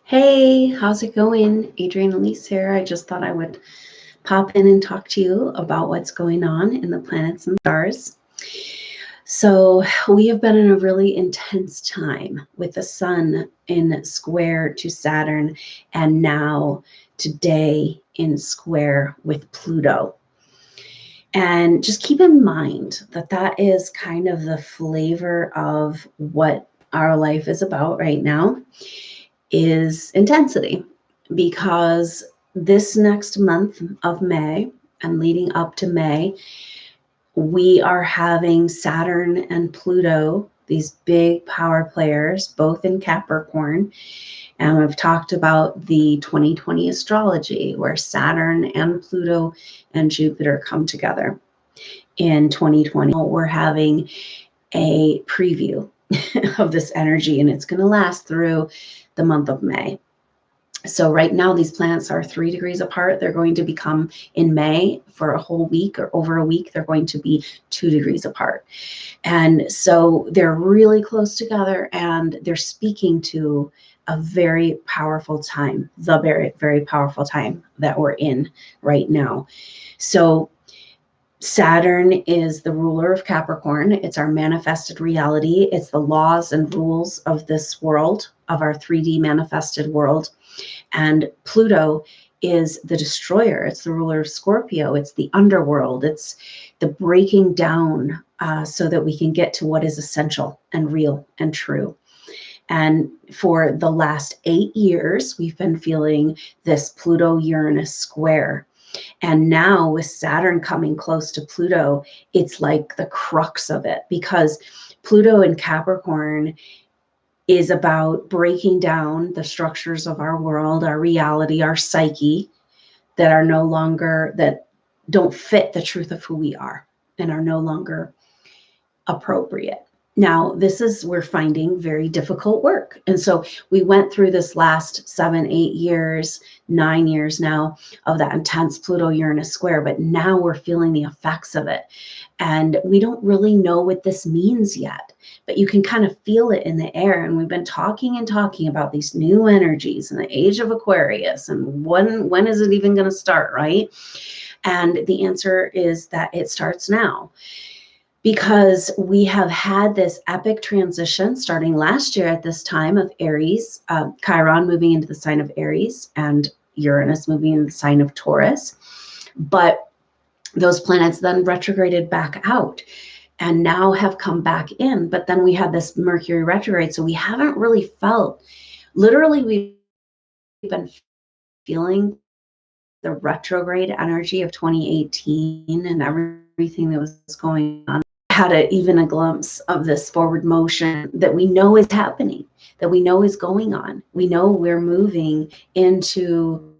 Hey, how's it going? Adrienne Elise here. I just thought I would pop in and talk to you about what's going on in the planets and stars. So, we have been in a really intense time with the sun in square to Saturn, and now today in square with Pluto. And just keep in mind that that is kind of the flavor of what our life is about right now. Is intensity, because this next month of May and leading up to May, we are having Saturn and Pluto, these big power players, both in Capricorn. And we've talked about the 2020 astrology where Saturn and Pluto and Jupiter come together. In 2020, we're having a preview of this energy, and it's going to last through the month of May. So right now, these planets are 3 degrees apart. They're going to become in May for a whole week or over a week. They're going to be 2 degrees apart. And so they're really close together, and they're speaking to a very powerful time, the very, very powerful time that we're in right now. So Saturn is the ruler of Capricorn. It's our manifested reality. It's the laws and rules of this world, of our 3D manifested world. And Pluto is the destroyer. It's the ruler of Scorpio. It's the underworld. It's the breaking down so that we can get to what is essential and real and true. And for the last 8 years, we've been feeling this Pluto-Uranus square. And now with Saturn coming close to Pluto, it's like the crux of it, because Pluto in Capricorn is about breaking down the structures of our world, our reality, our psyche that are no longer, that don't fit the truth of who we are and are no longer appropriate. Now, this is, we're finding very difficult work. And so we went through this last 7, 8 years, 9 years now of that intense Pluto-Uranus square, but now we're feeling the effects of it. And we don't really know what this means yet, but you can kind of feel it in the air. And we've been talking and talking about these new energies in the age of Aquarius, and when is it even going to start, right? And the answer is that it starts now. Because we have had this epic transition starting last year at this time of Aries, Chiron moving into the sign of Aries and Uranus moving into the sign of Taurus. But those planets then retrograded back out and now have come back in. But then we had this Mercury retrograde. So we haven't really felt, literally, we've been feeling the retrograde energy of 2018 and everything that was going on. Had even a glimpse of this forward motion that we know is happening, that we know is going on. We know we're moving into,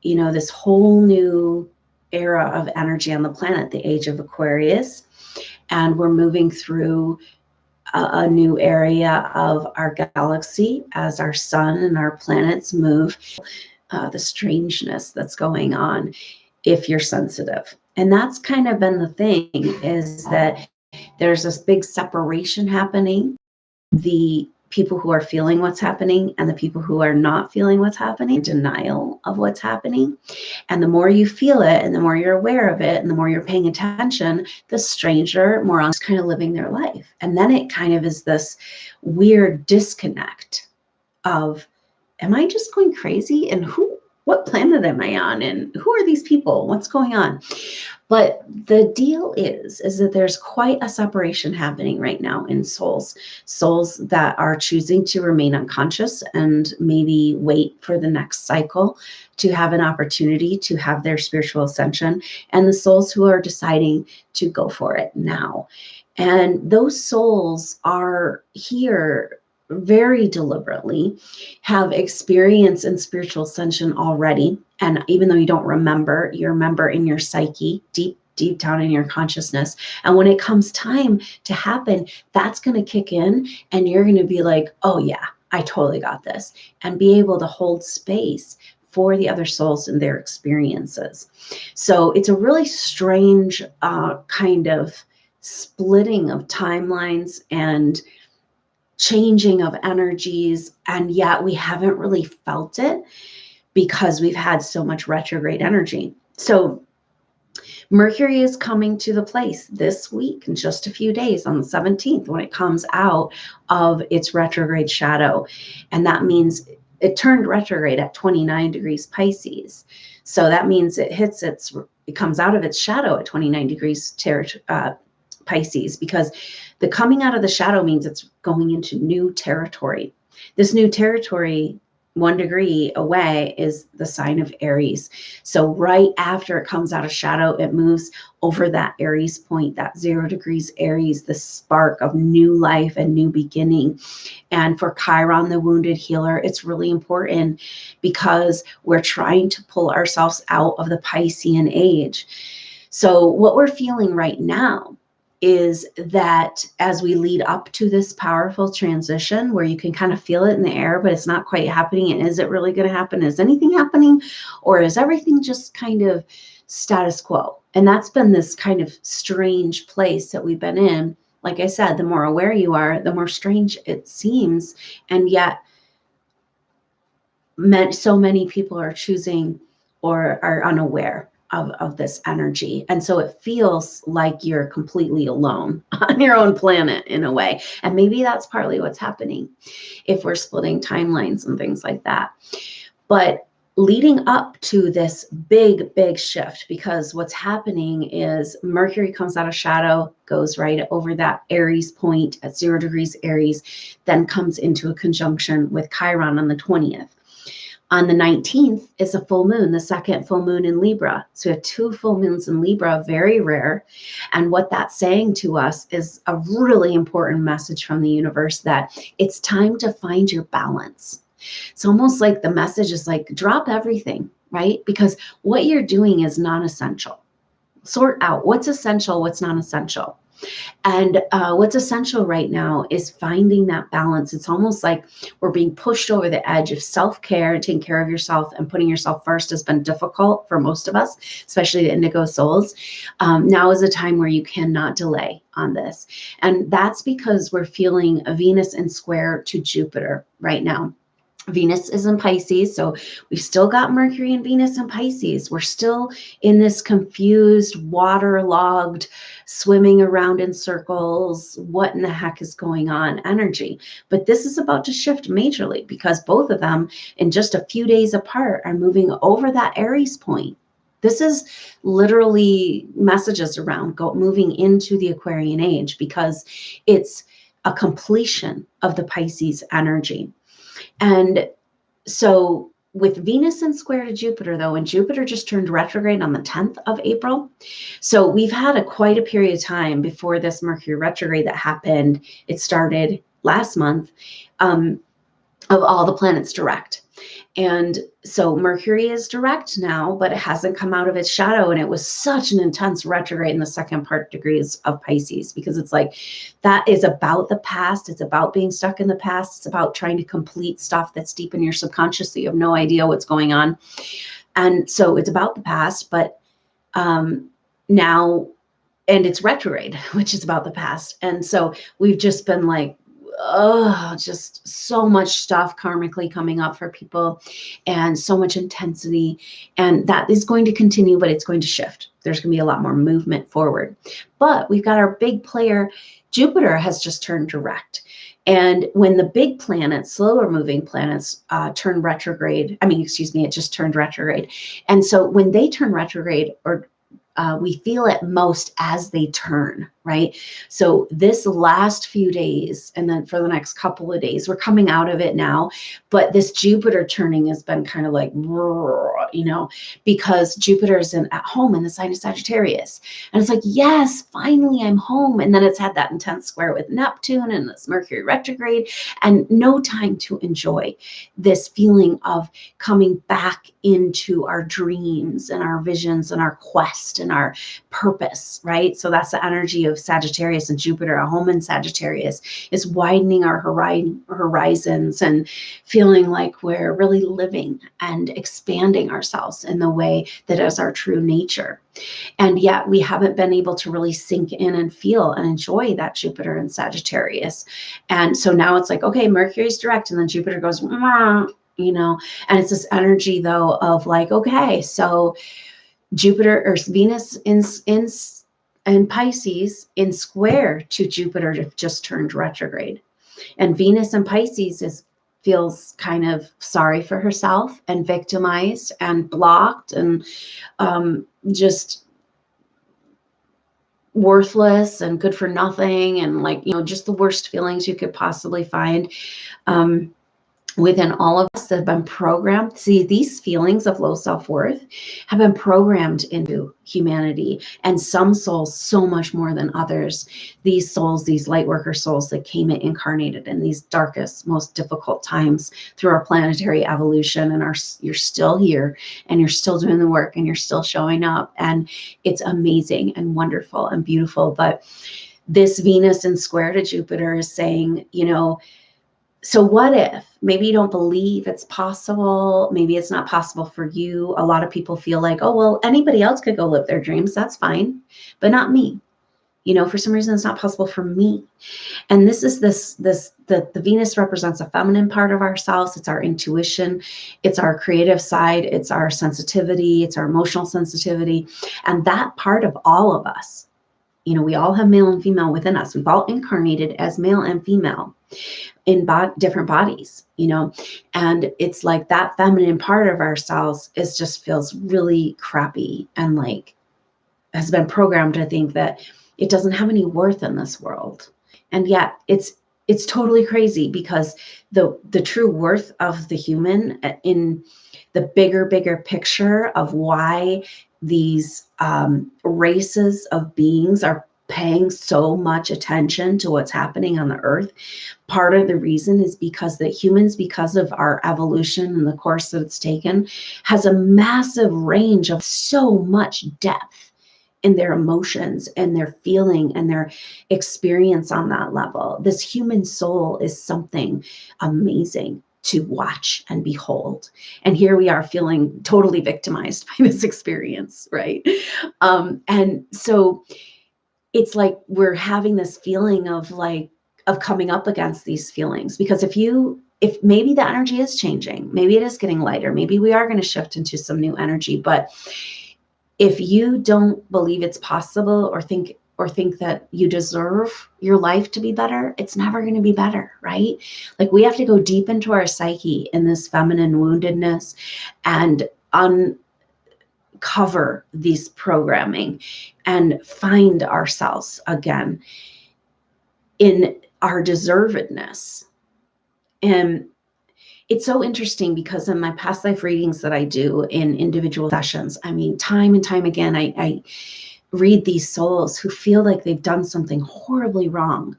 this whole new era of energy on the planet, the age of Aquarius, and we're moving through a new area of our galaxy as our sun and our planets move. The strangeness that's going on, if you're sensitive. And that's kind of been the thing, is that there's this big separation happening. The people who are feeling what's happening and the people who are not feeling what's happening, denial of what's happening. And the more you feel it and the more you're aware of it and the more you're paying attention, the stranger, more on kind of living their life. And then it kind of is this weird disconnect of, am I just going crazy? And what planet am I on? And who are these people? What's going on? But the deal is that there's quite a separation happening right now in souls that are choosing to remain unconscious and maybe wait for the next cycle to have an opportunity to have their spiritual ascension, and the souls who are deciding to go for it now. And those souls are here very deliberately, have experience in spiritual ascension already. And even though you don't remember, you remember in your psyche, deep down in your consciousness. And when it comes time to happen, that's going to kick in and you're going to be like, oh yeah, I totally got this, and be able to hold space for the other souls and their experiences. So it's a really strange kind of splitting of timelines and changing of energies, and yet we haven't really felt it because we've had so much retrograde energy. So Mercury is coming to the place this week in just a few days on the 17th when it comes out of its retrograde shadow. And that means it turned retrograde at 29 degrees Pisces. So that means it comes out of its shadow at 29 degrees Pisces, because the coming out of the shadow means it's going into new territory. This new territory, 1 degree away, is the sign of Aries. So right after it comes out of shadow, it moves over that Aries point, that 0 degrees Aries, the spark of new life and new beginning. And for Chiron, the wounded healer, it's really important because we're trying to pull ourselves out of the Piscean age. So what we're feeling right now is that as we lead up to this powerful transition where you can kind of feel it in the air, but it's not quite happening. And is it really going to happen? Is anything happening? Or is everything just kind of status quo? And that's been this kind of strange place that we've been in. Like I said, the more aware you are, the more strange it seems. And yet so many people are choosing or are unaware of this energy. And so it feels like you're completely alone on your own planet in a way. And maybe that's partly what's happening if we're splitting timelines and things like that. But leading up to this big, big shift, because what's happening is Mercury comes out of shadow, goes right over that Aries point at 0 degrees Aries, then comes into a conjunction with Chiron on the 20th. On the 19th is a full moon, the second full moon in Libra. So we have 2 full moons in Libra, very rare. And what that's saying to us is a really important message from the universe that it's time to find your balance. It's almost like the message is like, drop everything, right? Because what you're doing is non-essential. Sort out what's essential, what's non-essential. And what's essential right now is finding that balance. It's almost like we're being pushed over the edge of self-care, taking care of yourself and putting yourself first has been difficult for most of us, especially the indigo souls. Now is a time where you cannot delay on this. And that's because we're feeling a Venus in square to Jupiter right now. Venus is in Pisces, so we've still got Mercury and Venus in Pisces. We're still in this confused, waterlogged, swimming around in circles, what in the heck is going on energy. But this is about to shift majorly because both of them, in just a few days apart, are moving over that Aries point. This is literally messages around moving into the Aquarian age because it's a completion of the Pisces energy. And so with Venus in square to Jupiter, though, and Jupiter just turned retrograde on the 10th of April. So we've had quite a period of time before this Mercury retrograde that happened. It started last month, of all the planets direct. And so Mercury is direct now, but it hasn't come out of its shadow. And it was such an intense retrograde in the second part degrees of Pisces, because it's like, that is about the past. It's about being stuck in the past. It's about trying to complete stuff that's deep in your subconscious. So you have no idea what's going on. And so it's about the past, but now, and it's retrograde, which is about the past. And so we've just been like, just so much stuff karmically coming up for people and so much intensity. And that is going to continue, but it's going to shift. There's going to be a lot more movement forward. But we've got our big player, Jupiter has just turned direct. And when the big planets, slower moving planets, turn retrograde, it just turned retrograde. And so when they turn retrograde, or we feel it most as they turn, right? So this last few days, and then for the next couple of days, we're coming out of it now, but this Jupiter turning has been kind of like, because Jupiter is at home in the sign of Sagittarius. And it's like, yes, finally I'm home. And then it's had that intense square with Neptune and this Mercury retrograde, and no time to enjoy this feeling of coming back into our dreams and our visions and our quest in our purpose, right? So that's the energy of Sagittarius and Jupiter, a home in Sagittarius, is widening our horizons and feeling like we're really living and expanding ourselves in the way that is our true nature. And yet we haven't been able to really sink in and feel and enjoy that Jupiter and Sagittarius. And so now it's like, okay, Mercury's direct, and then Jupiter goes, you know, and it's this energy though of like, okay, so Jupiter or Venus in Pisces in square to Jupiter just turned retrograde. And Venus in Pisces feels kind of sorry for herself and victimized and blocked and just worthless and good for nothing, and like, you know, just the worst feelings you could possibly find within all of us that have been programmed. See, these feelings of low self-worth have been programmed into humanity, and some souls so much more than others. These souls, these light worker souls that came in incarnated in these darkest, most difficult times through our planetary evolution, and you're still here, and you're still doing the work, and you're still showing up, and it's amazing and wonderful and beautiful. But this Venus in square to Jupiter is saying, you know, so what if maybe you don't believe it's possible? Maybe it's not possible for you. A lot of people feel like, oh, well, anybody else could go live their dreams. That's fine, but not me. You know, for some reason, it's not possible for me. And this is the Venus represents a feminine part of ourselves. It's our intuition. It's our creative side. It's our sensitivity. It's our emotional sensitivity. And that part of all of us, you know, we all have male and female within us. We've all incarnated as male and female in different bodies, you know, and it's like that feminine part of ourselves just feels really crappy and like has been programmed to think that it doesn't have any worth in this world. And yet it's totally crazy, because the true worth of the human in the bigger picture of why these races of beings are paying so much attention to what's happening on the earth. Part of the reason is because the humans, because of our evolution and the course that it's taken, has a massive range of so much depth in their emotions and their feeling and their experience on that level. This human soul is something amazing to watch and behold. And here we are feeling totally victimized by this experience, right? And so it's like we're having this feeling of coming up against these feelings, because if maybe the energy is changing, maybe it is getting lighter, maybe we are going to shift into some new energy. But if you don't believe it's possible, or think that you deserve your life to be better, it's never going to be better, right? Like, we have to go deep into our psyche in this feminine woundedness and uncover these programming and find ourselves again in our deservedness. And it's so interesting, because in my past life readings that I do in individual sessions, I mean, time and time again, I read these souls who feel like they've done something horribly wrong.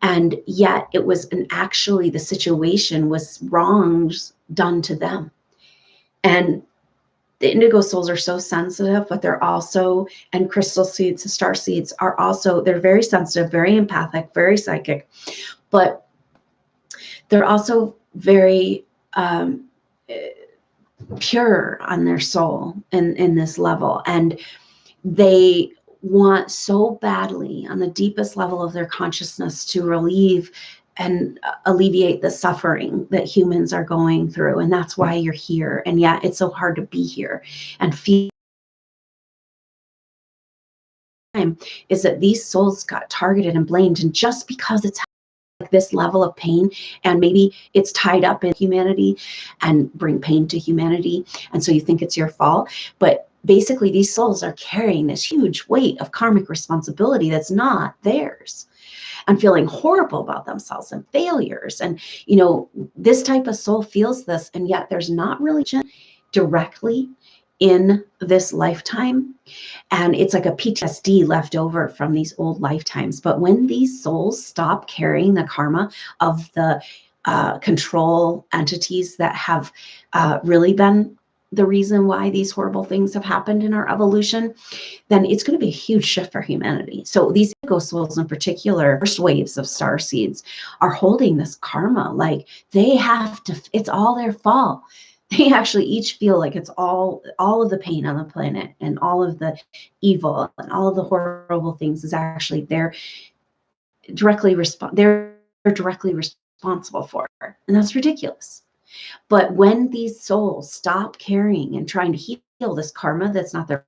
And yet it was actually the situation was wrongs done to them. And the indigo souls are so sensitive, but they're also, and crystal seeds, the star seeds are also, they're very sensitive, very empathic, very psychic, but they're also very pure on their soul in this level. And they want so badly on the deepest level of their consciousness to relieve and alleviate the suffering that humans are going through. And that's why you're here. And yet it's so hard to be here and feel. Is that these souls got targeted and blamed, and just because it's like this level of pain, and maybe it's tied up in humanity and bring pain to humanity, and so you think it's your fault, but basically these souls are carrying this huge weight of karmic responsibility that's not theirs, and feeling horrible about themselves and failures. And you know, this type of soul feels this, and yet there's not really directly in this lifetime, and it's like a PTSD left over from these old lifetimes. But when these souls stop carrying the karma of the control entities that have really been the reason why these horrible things have happened in our evolution, then it's going to be a huge shift for humanity. So these ego souls in particular, first waves of star seeds, are holding this karma. Like they have to, it's all their fault. They actually each feel like it's all of the pain on the planet and all of the evil and all of the horrible things is actually they're directly responsible for. And that's ridiculous. But when these souls stop carrying and trying to heal this karma that's not their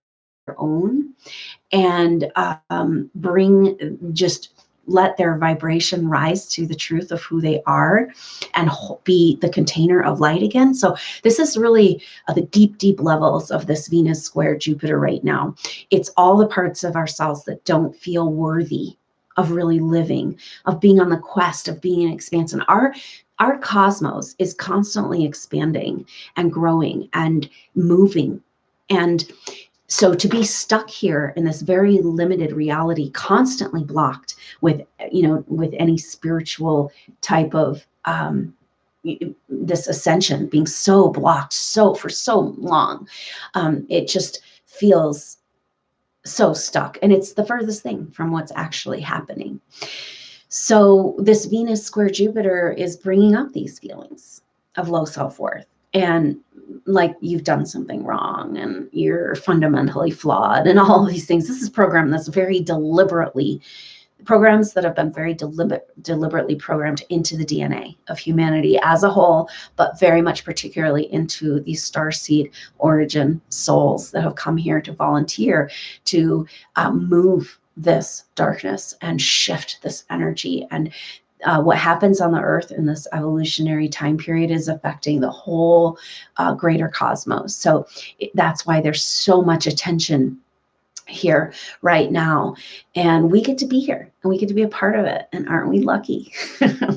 own, and just let their vibration rise to the truth of who they are and be the container of light again. So this is really the deep, deep levels of this Venus square Jupiter right now. It's all the parts of ourselves that don't feel worthy of really living, of being on the quest, of being an expansion. Our cosmos is constantly expanding and growing and moving. And so to be stuck here in this very limited reality, constantly blocked with, with any spiritual type of this ascension, being so blocked for so long, it just feels so stuck. And it's the furthest thing from what's actually happening. So this Venus square Jupiter is bringing up these feelings of low self-worth and like you've done something wrong and you're fundamentally flawed and all of these things. This is a program that's very programs that have been very deliberately programmed into the DNA of humanity as a whole, but very much particularly into these starseed origin souls that have come here to volunteer to move this darkness and shift this energy. And what happens on the earth in this evolutionary time period is affecting the whole greater cosmos. So that's why there's so much attention here right now, and we get to be here and we get to be a part of it, and aren't we lucky?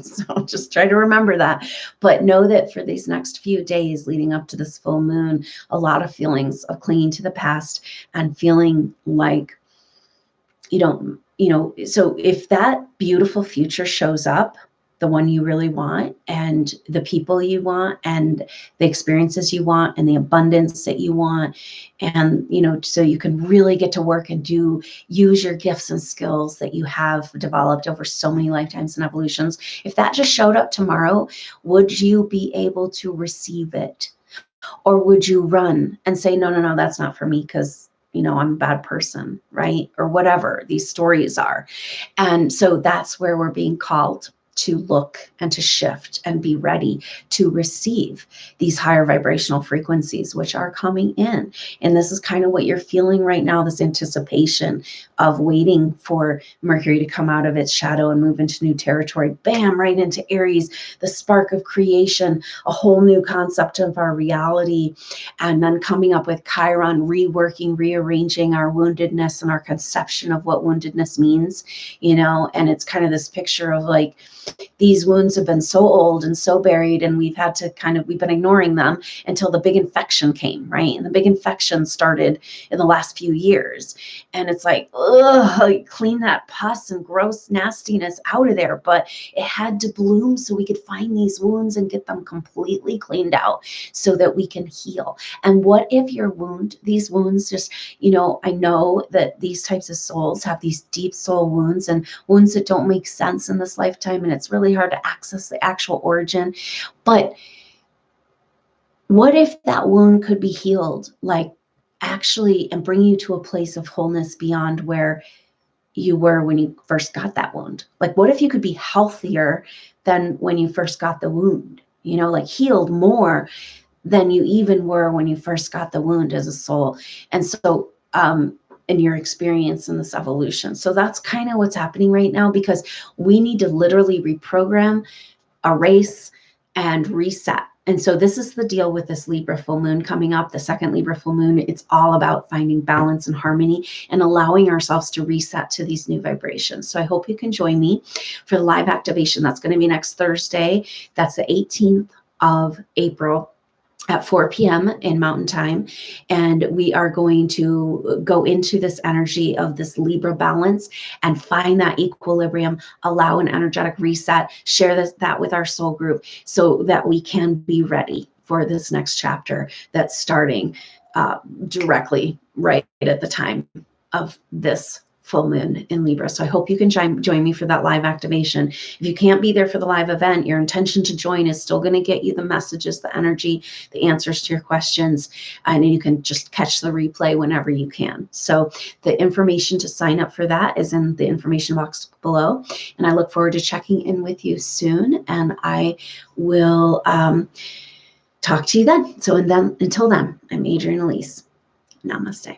So just try to remember that, but know that for these next few days leading up to this full moon, a lot of feelings of clinging to the past and feeling like so if that beautiful future shows up, the one you really want and the people you want and the experiences you want and the abundance that you want, and so you can really get to work and use your gifts and skills that you have developed over so many lifetimes and evolutions. If that just showed up tomorrow, would you be able to receive it? Or would you run and say, no, that's not for me because I'm a bad person, right? Or whatever these stories are. And so that's where we're being called to look and to shift and be ready to receive these higher vibrational frequencies, which are coming in. And this is kind of what you're feeling right now, this anticipation of waiting for Mercury to come out of its shadow and move into new territory, bam, right into Aries, the spark of creation, a whole new concept of our reality. And then coming up with Chiron, reworking, rearranging our woundedness and our conception of what woundedness means, and it's kind of this picture of like, these wounds have been so old and so buried, and we've been ignoring them until the big infection came, right? And the big infection started in the last few years. And it's like, clean that pus and gross nastiness out of there. But it had to bloom so we could find these wounds and get them completely cleaned out so that we can heal. And what if these wounds just, I know that these types of souls have these deep soul wounds and wounds that don't make sense in this lifetime, and it's really hard to access the actual origin. But what if that wound could be healed, like actually, and bring you to a place of wholeness beyond where you were when you first got that wound? Like, what if you could be healthier than when you first got the wound, like healed more than you even were when you first got the wound as a soul? And so, in your experience in this evolution. So that's kind of what's happening right now, because we need to literally reprogram, erase, and reset. And so this is the deal with this Libra full moon coming up, the second Libra full moon. It's all about finding balance and harmony and allowing ourselves to reset to these new vibrations. So I hope you can join me for the live activation. That's going to be next Thursday. That's the 18th of April at 4 p.m. in Mountain Time. And we are going to go into this energy of this Libra balance and find that equilibrium, allow an energetic reset, share that with our soul group so that we can be ready for this next chapter that's starting directly right at the time of this full moon in Libra. So I hope you can join me for that live activation. If you can't be there for the live event, your intention to join is still going to get you the messages, the energy, the answers to your questions, and you can just catch the replay whenever you can. So the information to sign up for that is in the information box below, and I look forward to checking in with you soon, and I will talk to you then. So until then, I'm Adrienne Elise. Namaste.